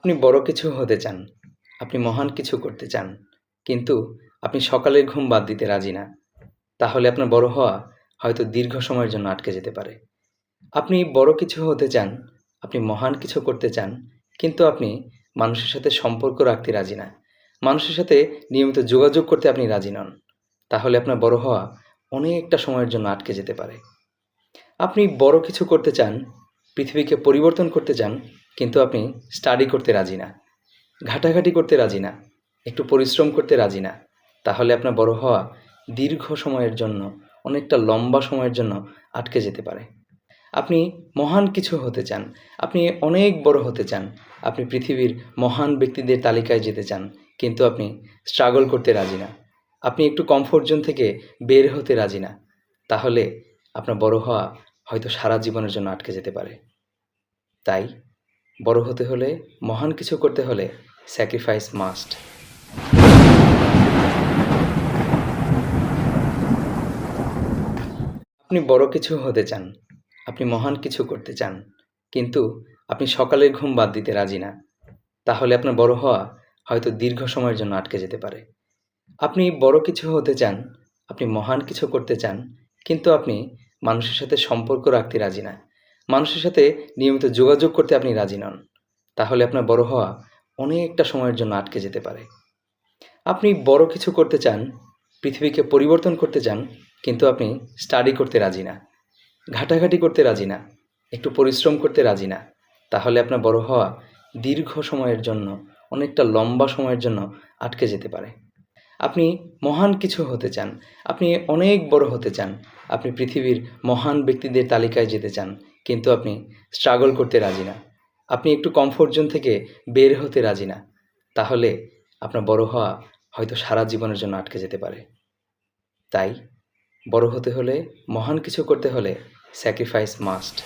আপনি বড় কিছু হতে চান, আপনি মহান কিছু করতে চান, কিন্তু আপনি সকালের ঘুম বাদ দিতে রাজি না। তাহলে আপনার বড় হওয়া হয়তো দীর্ঘ সময়ের জন্য আটকে যেতে পারে। আপনি বড় কিছু হতে চান, আপনি মহান কিছু করতে চান, কিন্তু আপনি মানুষের সাথে সম্পর্ক রাখতে রাজি না। মানুষের সাথে নিয়মিত যোগাযোগ করতে আপনি রাজি নন। তাহলে আপনার বড় হওয়া অনেকটা সময়ের জন্য আটকে যেতে পারে। আপনি বড় কিছু করতে চান, পৃথিবীকে পরিবর্তন করতে চান, কিন্তু আপনি স্টাডি করতে রাজি না, ঘাটাঘাটি করতে রাজি না, একটু পরিশ্রম করতে রাজি না। তাহলে আপনার বড় হওয়া দীর্ঘ সময়ের জন্য, অনেকটা লম্বা সময়ের জন্য আটকে যেতে পারে। আপনি মহান কিছু হতে চান, আপনি অনেক বড় হতে চান, আপনি পৃথিবীর মহান ব্যক্তিদের তালিকায় যেতে চান, কিন্তু আপনি স্ট্রাগল করতে রাজি না, আপনি একটু কমফোর্ট জোন থেকে বের হতে রাজি না। তাহলে আপনার বড় হওয়া হয়তো সারা জীবনের জন্য আটকে যেতে পারে। তাই বড় হতে হলে, মহান কিছু করতে হলে স্যাক্রিফাইস মাস্ট। আপনি বড় কিছু হতে চান, আপনি মহান কিছু করতে চান, কিন্তু আপনি সকালের ঘুম বাদ দিতে রাজি না। তাহলে আপনার বড় হওয়া হয়তো দীর্ঘ সময়ের জন্য আটকে যেতে পারে। আপনি বড় কিছু হতে চান, আপনি মহান কিছু করতে চান, কিন্তু আপনি মানুষের সাথে সম্পর্ক রাখতে রাজি না। মানুষের সাথে নিয়মিত যোগাযোগ করতে আপনি রাজি নন। তাহলে আপনার বড় হওয়া অনেকটা সময়ের জন্য আটকে যেতে পারে। আপনি বড় কিছু করতে চান, পৃথিবীকে পরিবর্তন করতে চান, কিন্তু আপনি স্টাডি করতে রাজি না, ঘাটাঘাটি করতে রাজি না, একটু পরিশ্রম করতে রাজি না। তাহলে আপনার বড় হওয়া দীর্ঘ সময়ের জন্য, অনেকটা লম্বা সময়ের জন্য আটকে যেতে পারে। আপনি মহান কিছু হতে চান, আপনি অনেক বড় হতে চান, আপনি পৃথিবীর মহান ব্যক্তিদের তালিকায় যেতে চান, কিন্তু আপনি স্ট্রাগল করতে রাজি না, আপনি একটু কমফোর্ট জোন থেকে বের হতে রাজি না। তাহলে আপনার বড় হওয়া হয়তো সারা জীবনের জন্য আটকে যেতে পারে। তাই বড় হতে হলে, মহান কিছু করতে হলে স্যাক্রিফাইস মাস্ট।